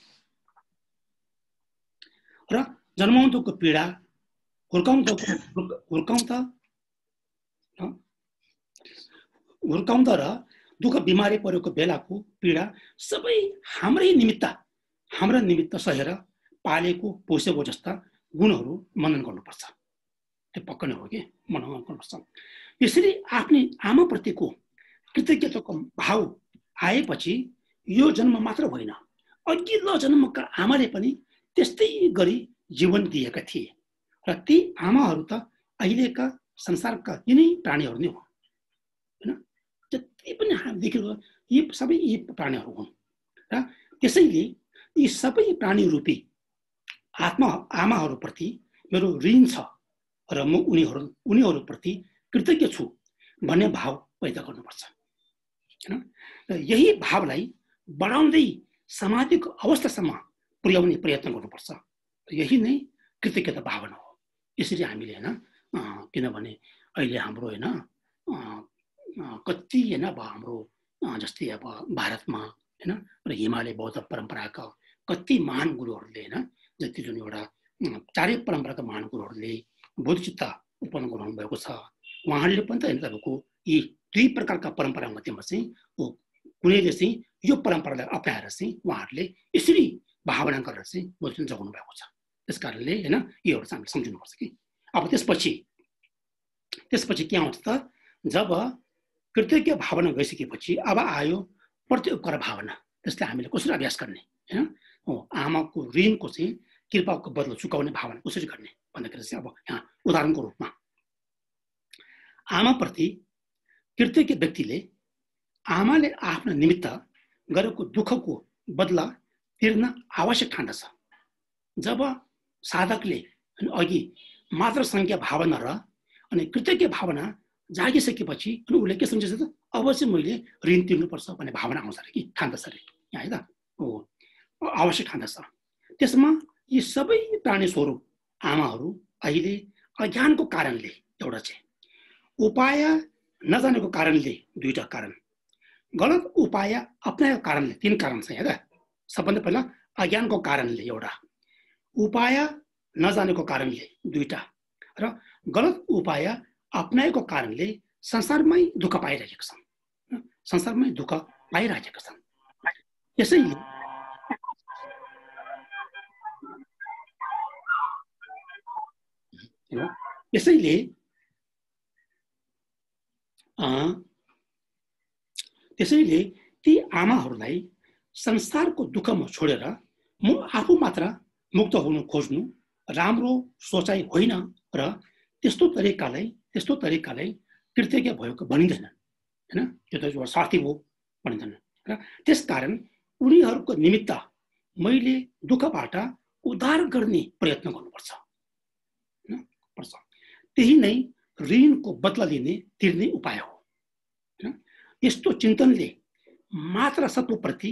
Speaker 1: र जन्माउँदाको पीडा, हुर्काउँदा र दुःख बिमारी परेको बेलाको पीडा सबै हाम्रा निमित्त सहेर पालेको पोसेको जस्ता गुणहरू मनन गर्नुपर्छ। त्यो पक्का नै हो कि मनन गर्नुपर्छ। यसरी आफ्नै आमाप्रतिको कृतज्ञताको भाव आएपछि यो जन्म मात्र होइन, अघिल्लो जन्मका आमाले पनि त्यस्तै गरी जीवन दिएका थिए र ती आमाहरू त अहिलेका संसारका यिनै प्राणीहरू नै हुन् होइन। जति पनि हामी देखेको यी सबै यी प्राणीहरू हुन् र त्यसैले यी सबै प्राणी रूपी आमाहरूप्रति मेरो ऋण छ र म उनीहरूप्रति कृतज्ञ छु भन्ने भाव पैदा गर्नुपर्छ होइन। र यही भावलाई बढाउँदै सामाजिक अवस्थासम्म पुर्याउने प्रयत्न गर्नुपर्छ। यही नै कृतज्ञता भावना हो। यसरी हामीले होइन, किनभने अहिले हाम्रो होइन कति होइन अब हाम्रो जस्तै अब भारतमा होइन र हिमालय बौद्ध परम्पराका कति महान गुरुहरूले होइन, जति जुन एउटा चारै परम्पराका महान गुरुहरूले बोधचित्त उत्पन्न गराउनु भएको छ, उहाँहरूले पनि त होइन तपाईँको यी 2 प्रकारका परम्परा मध्येमा चाहिँ कुनैले चाहिँ यो परम्परालाई अप्नाएर चाहिँ उहाँहरूले यसरी भावना गरेर चाहिँ बोधचित्त जगाउनु भएको छ। त्यस कारणले होइन योहरू चाहिँ हामीले सम्झिनुपर्छ कि। अब त्यसपछि के आउँछ त, जब कृतज्ञ भावना गइसकेपछि अब आयो प्रत्युपकार भावना। त्यसलाई हामीले कसरी अभ्यास गर्ने होइन, आमाको ऋणको चाहिँ कृपाको बदला चुकाउने भावना कसरी गर्ने भन्दाखेरि चाहिँ अब यहाँ उदाहरणको रूपमा आमाप्रति कृतज्ञ व्यक्तिले आमाले आफ्नो निमित्त गरेको दुःखको बदला तिर्न आवश्यक ठान्दछ। जब साधकले अघि मात्र संज्ञा भावना र अनि कृतज्ञ भावना जागिसकेपछि अनि उसले के सम्झेछ त, अब चाहिँ मैले ऋण तिर्नुपर्छ भन्ने भावना आउँछ अरे कि, ठान्दछ अरे यहाँ है त, हो आवश्यक ठान्दछ। त्यसमा यी सबै प्राणी स्वरूप आमाहरू अहिले अज्ञानको कारणले, एउटा चाहिँ उपाय नजानेको कारणले, 2टा कारण, गलत उपाय अपनाएको कारणले, 3 कारण छ यहाँ। सबभन्दा पहिला अज्ञानको कारणले एउटा, उपाय नजानेको कारणले 2टा, र गलत उपाय अपनाएको कारणले संसारमै दुःख पाइरहेका छन्, संसारमै दुःख पाइरहेका छन्। त्यसैले ती आमाहरूलाई संसारको दुःखमा छोडेर म आफू मात्र मुक्त हुन खोज्नु राम्रो सोचाइ होइन र त्यस्तो तरिकालाई कृतज्ञ भएको भनिँदैन हैन। यो त स्वार्थी हो भनिँदैन र त्यसकारण उनीहरूको निमित्त मैले दुःखबाट उद्धार गर्ने प्रयत्न गर्नुपर्छ। त्यही नै ऋणको बदला तिर्ने उपाय हो। यस्तो चिन्तनले मात्र सत्वप्रति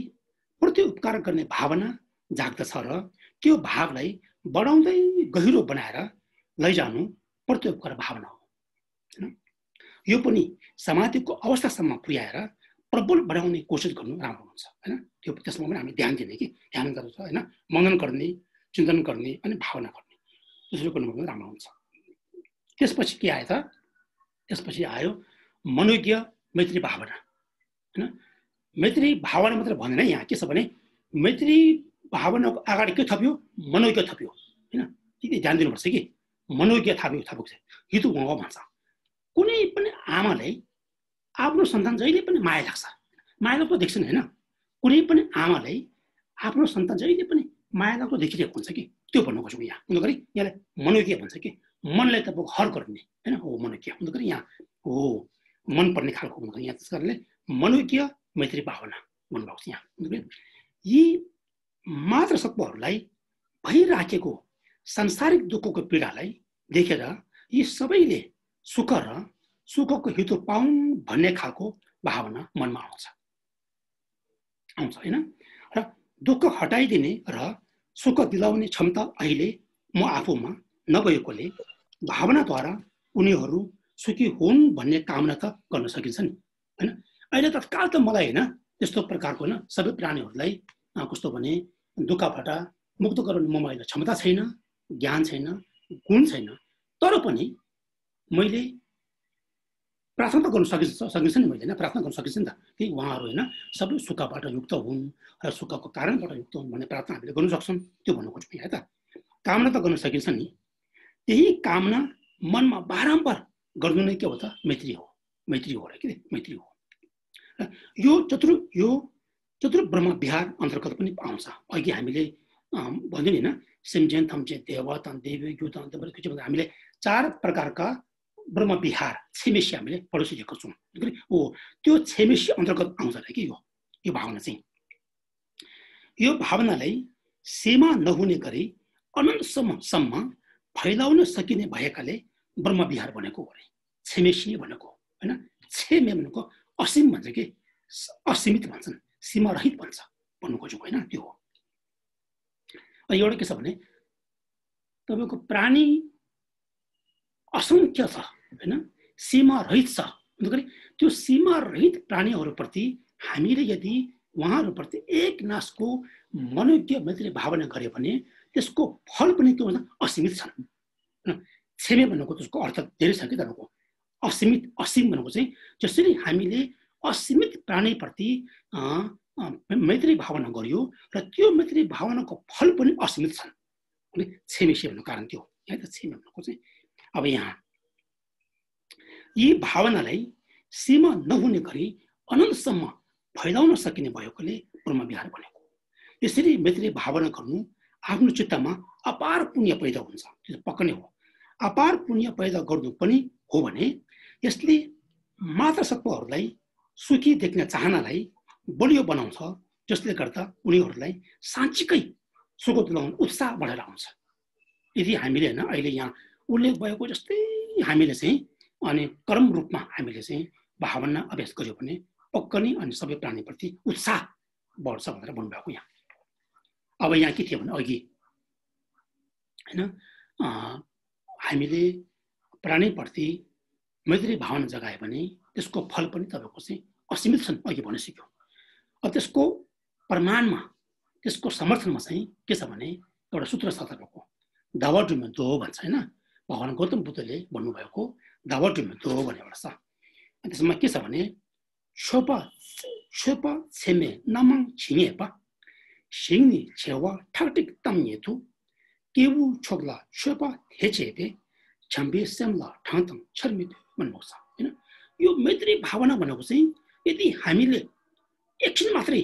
Speaker 1: उपकार गर्ने भावना जाग्दछ र त्यो भावलाई बढाउँदै गहिरो बनाएर लैजानु प्रत्युपकार भावना हो। यो पनि समाधिको अवस्थासम्म पुर्याएर प्रबल बनाउने कोसिस गर्नु राम्रो हुन्छ हैन। त्यो त्यसमा पनि हामी ध्यान दिने कि ध्यान गरेर हैन मनन गर्ने, चिन्तन गर्ने अनि भावना गर्ने त्यसरी गर्नु पनि राम्रो हुन्छ। त्यसपछि के आयो त? त्यसपछि आयो मनोज्ञ मैत्री भावना हैन। मैत्री भावना मात्र भनेन, यहाँ के छ भने मैत्री भावनाको अगाडि के थप्यो? मनोज्ञ थप्यो हैन। त्यति ध्यान दिनुपर्छ कि मनोज्ञ थप्यो यो त उहाँ भन्छ। कुनै पनि आमाले आफ्नो सन्तान जहिले पनि माया लाग्छ, माया लाग्दो देख्छन् हैन। कुनै पनि आमाले आफ्नो सन्तान जहिले पनि माया लाग्दो देखिरहेको हुन्छ कि त्यो भन्नु खोजेको यहाँ। हुँदाखेरि यहाँलाई मनोज्ञ भन्छ कि मनलाई तपाईँको हर गर्ने हैन हो मनोज्ञ। हुँदाखेरि यहाँ हो मन पर्ने खालको हुँदाखेरि यहाँ त्यस कारणले मनोज्ञ मैत्री भावना भन्नुभएको छ यहाँ। यी मात्र सत्वहरूलाई भइराखेको सांसारिक दुःखको पीडालाई देखेर यी सबैले सुख र सुखको हितो पाउन् भन्ने खालको भावना मनमा आउँछ हैन। र दुःख हटाइदिने र सुख दिलाउने क्षमता अहिले म आफूमा नभएकोले भावनाद्वारा उनीहरू सुखी हुन् भन्ने कामना त गर्न सकिन्छ नि हैन। अहिले तत्काल त मलाई हैन त्यस्तो प्रकारको हैन सबै प्राणीहरूलाई कस्तो भने दुःखबाट मुक्त गराउने ममा अहिले क्षमता छैन, ज्ञान छैन, गुण छैन। तर पनि मैले प्रार्थना गर्न सकिन्छ नि, मैले प्रार्थना गर्न सकिन्छ नि त कि उहाँहरू हैन सबै सुखबाट युक्त हुन् र सुखको कारणबाट युक्त हुन् भन्ने प्रार्थना हामीले गर्न सक्छौँ। त्यो भन्नु खोजेको है त। कामना त गर्न सकिन्छ नि। त्यही कामना मनमा बारम्बार गर्नु नै के हो त? मैत्री हो। मैत्री हो र के मैत्री हो। यो चतुर ब्रह्म विहार अन्तर्गत पनि आउँछ। अघि हामीले भन्यौँ हैन सिमजेन थम्चे देव तन देवी युत हामीले 4 प्रकारका ब्रह्म विहार छेमेसी हामीले पढिसकेको छौँ। हो त्यो छेमेसी अन्तर्गत आउँछ कि यो भावना चाहिँ। यो भावनालाई सीमा नहुने गरी अनन्तसम्म फैलाउन सकिने भएकाले ब्रह्म विहार भनेको हो रे। छेमेसी भनेको हैन। छेमे भनेको असीम भन्छ कि असीमित भन्छन्, सीमा रहित भन्छ भन्नु खोजेको हैन। त्यो हो। एउटा के छ भने तपाईको प्राणी असंख्य छ हैन, सीमा रहित छ। अन्तखेरि त्यो सीमा रहित प्राणीहरूप्रति हामीले यदि उहाँहरूप्रति एक नासको मनोज्ञ मैत्री भावना गरे भने त्यसको फल पनि के हुन्छ? असीमित छन्। छेमे भनेको त्यसको अर्थ धेरै छ कि तपाईँको असीमित असीम भनेको चाहिँ जसरी हामीले असीमित प्राणीप्रति मैत्री भावना गरियो र त्यो मैत्री भावनाको फल पनि असीमित छन् भने छेमेसी भन्नु कारण त्यो यहाँ त छेमे भनेको चाहिँ। अब यहाँ यी भावनालाई सीमा नहुने गरी अनन्तसम्म फैलाउन सकिने भएकोले ब्रह्म विहार भनेको। यसरी मैत्री भावना गर्नु आफ्नो चित्तमा अपार पुण्य पैदा हुन्छ। त्यो पक्का नै हो। अपार पुण्य पैदा गर्नु पनि हो भने यसले मात्र सत्वहरूलाई सुखी देख्ने चाहनालाई बलियो बनाउँछ, जसले गर्दा उनीहरूलाई साँच्चीकै सुख दिलाउने उत्साह बढेर आउँछ। यदि हामीले हैन अहिले यहाँ उल्लेख भएको जस्तै हामीले चाहिँ अनि कर्म रूपमा हामीले चाहिँ भावना अभ्यास गर्यो भने पक्का नै अनि सबै प्राणीप्रति उत्साह बढ्छ भनेर भन्नुभएको यहाँ। अब यहाँ के थियो भने अघि हैन हामीले प्राणीप्रति मैत्री भावना जगायो भने त्यसको फल पनि तपाईँको चाहिँ असीमित छन् अघि भनिसक्यो। अब त्यसको प्रमाणमा त्यसको समर्थनमा चाहिँ के छ भने एउटा सूत्र छ तपाईँको दावाडुमे दो भन्छ हैन। भगवान गौतम बुद्धले भन्नुभएको दावाडुमे दो भन्ने एउटा छ। त्यसमा के छ भने छोपा छेमे नमङ छिङेपा सिङनी छेवा ठाकटिक तम येथु केवु छोक्ला छोपा हेचेपे छम्बे सेमला ठान्तम छर्मित भन्नुभएको छ हैन। यो मैत्री भावना भनेको चाहिँ यदि हामीले एकछिन मात्रै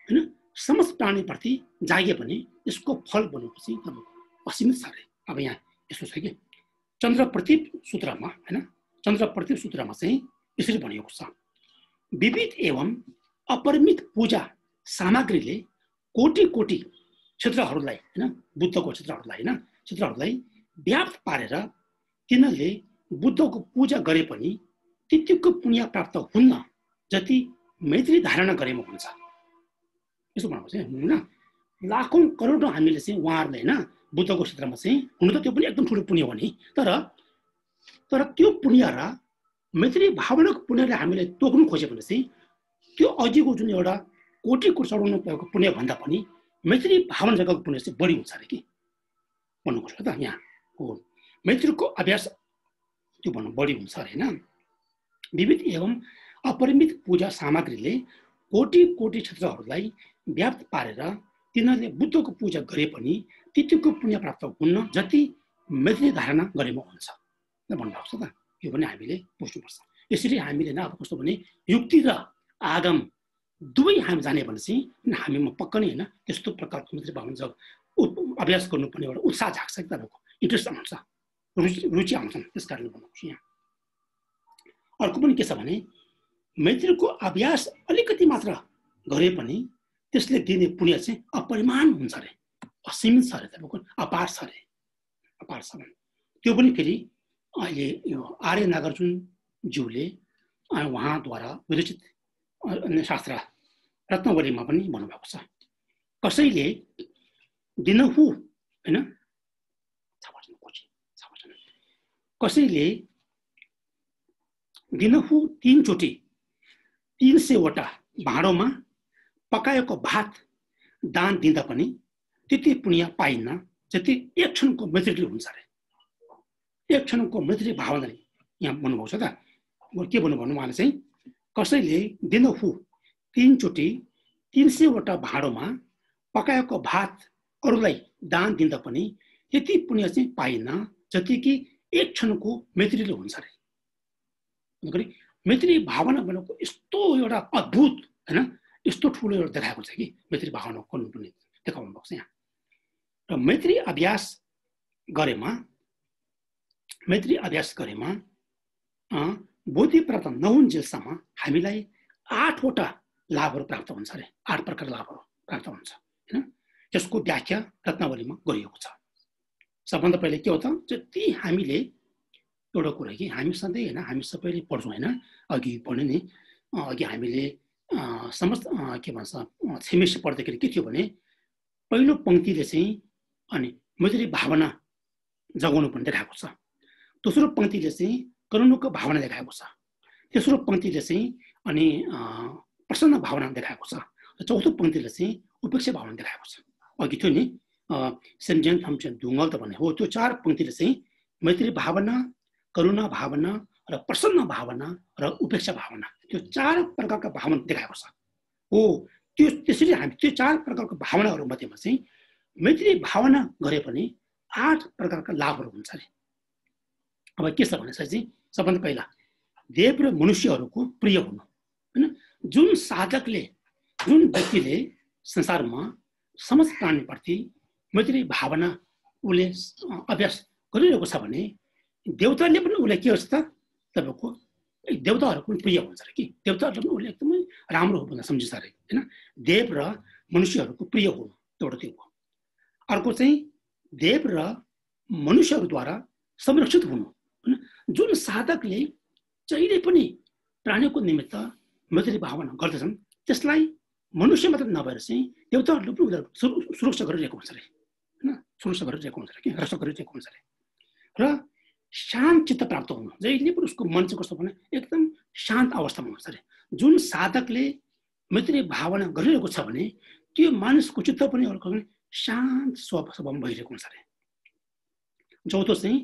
Speaker 1: हैन समस्त प्राणीप्रति जागे भने यसको फल बनेपछि असीमित छ रे। अब यहाँ यस्तो छ कि चन्द्र प्रतीप सूत्रमा हैन चन्द्र प्रतीप सूत्रमा चाहिँ यसरी भनिएको छ, विविध एवं अपरिमित पूजा सामग्रीले कोटि कोटि क्षेत्रहरूलाई हैन बुद्धको क्षेत्रहरूलाई व्याप्त पारेर तिनीहरूले बुद्धको पूजा गरे पनि त्यतिको पुण्य प्राप्त हुन्न जति मैत्री धारणा गरेमा हुन्छ। यसो भनेको चाहिँ हैन लाखौं करोडौं हामीले चाहिँ उहाँहरूले हैन बुद्धको क्षेत्रमा चाहिँ हुन त त्यो पनि एकदम ठुलो पुण्य हो नि, तर त्यो पुण्य र मैत्री भावनाको पुण्यले हामीले तोक्नु खोज्यो भने चाहिँ त्यो अघिको जुन एउटा कोटिको चढाउनु भएको पुण्य भन्दा पनि मैत्री भावना जग्गाको पुण्य चाहिँ बढी हुन्छ अरे कि भन्नु खोज्छ त यहाँ हो। मैत्रीको अभ्यास त्यो भन्नु बढी हुन्छ अरे हैन। विविध एवं अपरिमित पूजा सामग्रीले कोटि कोटि क्षेत्रहरूलाई व्याप्त पारेर तिनीहरूले बुद्धको पूजा गरे पनि त्यतिको पुण्य प्राप्त हुन्न जति मैत्री धारणा गरेमा हुन्छ भन्नुभएको छ त। यो पनि हामीले बुझ्नुपर्छ। यसरी हामीले न अब कस्तो भने युक्ति र आगम दुवै हामी जाने भने चाहिँ हामीमा पक्का नै हैन त्यस्तो प्रकारको मैत्री भावना जब अभ्यास गर्नुपर्ने एउटा उत्साह जाग्छ कि तपाईँको इन्ट्रेस्ट आउँछ, रुचि आउँछ। त्यस कारणले भन्नु यहाँ अर्को पनि के छ भने मैत्रीको अभ्यास अलिकति मात्र गरे पनि त्यसले दिने पुण्य चाहिँ अपरिमाण हुन्छ अरे, असीमित छ अरे, तपाईँको अपार छ अरे, अपार छ। त्यो पनि फेरि अहिले यो आर्य नागार्जुन ज्यूले उहाँद्वारा विरचित शास्त्र रत्नवलीमा पनि भन्नुभएको छ, कसैले दिनहु हैन कसैले दिनहु 3 चोटि 300 वटा भाँडोमा पकाएको भात दान दिँदा पनि त्यति पुण्य पाइन्न जति एक क्षणको मैत्रीले हुन्छ अरे। एक क्षणको मैत्री भावनाले यहाँ भन्नुभएको छ त। के भन्नु उहाँले चाहिँ कसैले दिनहु 3 चोटि 300 वटा भाँडोमा पकाएको भात अरूलाई दान दिँदा पनि त्यति पुण्य चाहिँ पाइन्न जति कि एक क्षणको मैत्रीले हुन्छ अरे। मैत्री भावना भनेको यस्तो एउटा अद्भुत हैन यस्तो ठुलो एउटा देखाएको छ कि मैत्री भावना गर्नुपर्ने देखाउनु भएको छ यहाँ। र मैत्री अभ्यास गरेमा बोधि प्राप्त नहुन्जेलसम्म हामीलाई 8 वटा लाभहरू प्राप्त हुन्छ अरे, 8 प्रकार लाभहरू प्राप्त हुन्छ हैन। यसको व्याख्या रत्नावलीमा गरिएको छ। सबभन्दा पहिले के हो त, जति हामीले एउटा कुरा कि हामी सधैँ हैन हामी सबैले पढ्छौँ हैन, अघि पढ्ने नि अघि हामीले समस्त के भन्छ सेमेस्टर पढ्दाखेरि के थियो भने पहिलो पंक्तिले चाहिँ अनि मैत्री भावना जगाउनु पनि देखाएको छ, दोस्रो पंक्तिले चाहिँ करुणाको भावना देखाएको छ, तेस्रो पंक्तिले चाहिँ अनि प्रसन्न भावना देखाएको छ, र चौथो पंक्तिले चाहिँ उपेक्षा भावना देखाएको छ। अघि थियो नि सेन्जेन थम्चन दुङ्गल त भन्ने हो, त्यो 4 पंक्तिले चाहिँ मैत्री भावना, करुणा भावना र प्रसन्न भावना र उपेक्षा भावना त्यो 4 प्रकारका भावना देखाएको छ हो। त्यो त्यसरी हामी त्यो 4 प्रकारको भावनाहरू मध्येमा चाहिँ मैत्री भावना गरे पनि 8 प्रकारका लाभहरू हुन्छ अरे। अब के छ भने चाहिँ सबभन्दा पहिला देव र मनुष्यहरूको प्रिय हुनु हैन। जुन साधकले जुन व्यक्तिले संसारमा समस्त प्राणीप्रति मैत्री भावना उसले अभ्यास गरिरहेको छ भने देवताले पनि उसलाई के गर्छ त तपाईँको देवताहरूको पनि प्रिय हुन्छ अरे कि देवताहरूले पनि उसले एकदमै राम्रो हो भनेर सम्झिन्छ अरे हैन। देव र मनुष्यहरूको प्रिय हुनु एउटा त्यो हो। अर्को चाहिँ देव र मनुष्यहरूद्वारा संरक्षित हुनु हैन। जुन साधकले जहिले पनि प्राणीको निमित्त मैत्री भावना गर्दछन् त्यसलाई मनुष्य मात्र नभएर चाहिँ देवताहरूले पनि उसलाई सुरक्षा गरिरहेको हुन्छ अरे हैन, सुरक्षा गरिरहेको हुन्छ अरे कि रक्षा गरिरहेको हुन्छ अरे। र शान्त चित्त प्राप्त हुनु जहिले पनि उसको मन चाहिँ कस्तो भने एकदम शान्त अवस्थामा हुन्छ अरे। जुन साधकले मैत्री भावना गरिरहेको छ भने त्यो मानिसको चित्त पनि शान्त स्वभावमा भइरहेको हुन्छ अरे। चौथो चाहिँ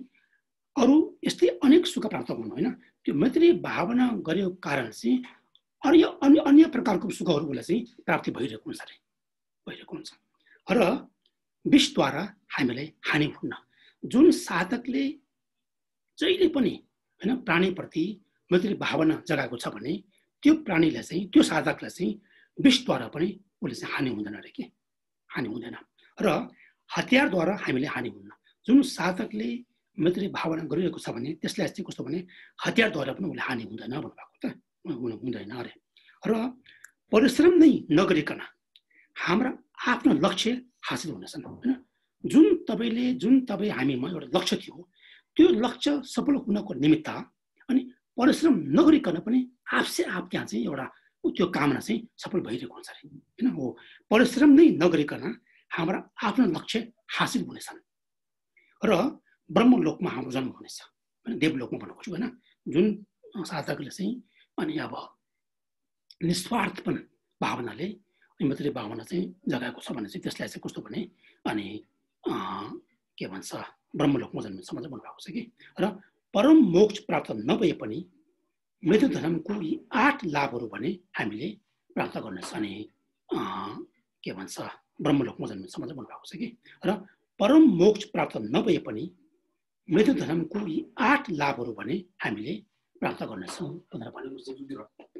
Speaker 1: अरू यस्तै अनेक सुख प्राप्त हुनु होइन। त्यो मैत्री भावना गरेको कारण चाहिँ अन्य प्रकारको सुखहरूलाई चाहिँ प्राप्ति भइरहेको हुन्छ अरे, भइरहेको हुन्छ। र विषद्वारा हामीलाई हानि हुन्न। जुन साधकले जहिले पनि हैन प्राणीप्रति मैत्री भावना जगाएको छ भने त्यो प्राणीलाई चाहिँ त्यो साधकलाई चाहिँ विषद्वारा पनि उसले चाहिँ हानि हुँदैन अरे के, हानि हुँदैन। र हतियारद्वारा हामीले हानि हुन्न। जुन साधकले मैत्री भावना गरिरहेको छ भने त्यसलाई चाहिँ कस्तो भने हतियारद्वारा पनि उसले हानि हुँदैन भन्नुभएको त, हुँदैन अरे। र परिश्रम नै नगरिकन हाम्रा आफ्नो लक्ष्य हासिल हुनेछन् होइन। जुन तपाईँ हामीमा एउटा लक्ष्य थियो, त्यो लक्ष्य सफल हुनको निमित्त अनि परिश्रम नगरिकन पनि आफसे आप त्यहाँ चाहिँ एउटा त्यो कामना चाहिँ सफल भइरहेको हुन्छ अरे होइन। हो, परिश्रम नै नगरिकन हाम्रा आफ्नो लक्ष्य हासिल हुनेछन् र ब्रह्मलोकमा हाम्रो जन्म हुनेछ होइन, देवलोकमा भन्नु खोज्छु होइन। जुन साधकले चाहिँ अनि अब निस्वार्थपन भावनाले मैत्री भावना चाहिँ जगाएको छ भने चाहिँ त्यसलाई चाहिँ कस्तो भने अनि के भन्छ ब्रह्मलोकमा जन्मिन्छ भनेर भन्नुभएको छ कि। र परम मोक्ष प्राप्त नभए पनि मृत्यु धर्मको यी 8 लाभहरू भने हामीले प्राप्त गर्नेछ अनि के भन्छ ब्रह्मलोकमा जन्मिन्छ भनेर भन्नुभएको छ कि। र परम मोक्ष प्राप्त नभए पनि मृत्यु धर्मको यी 8 लाभहरू भने हामीले प्राप्त गर्नेछौँ भनेर भनेको छ।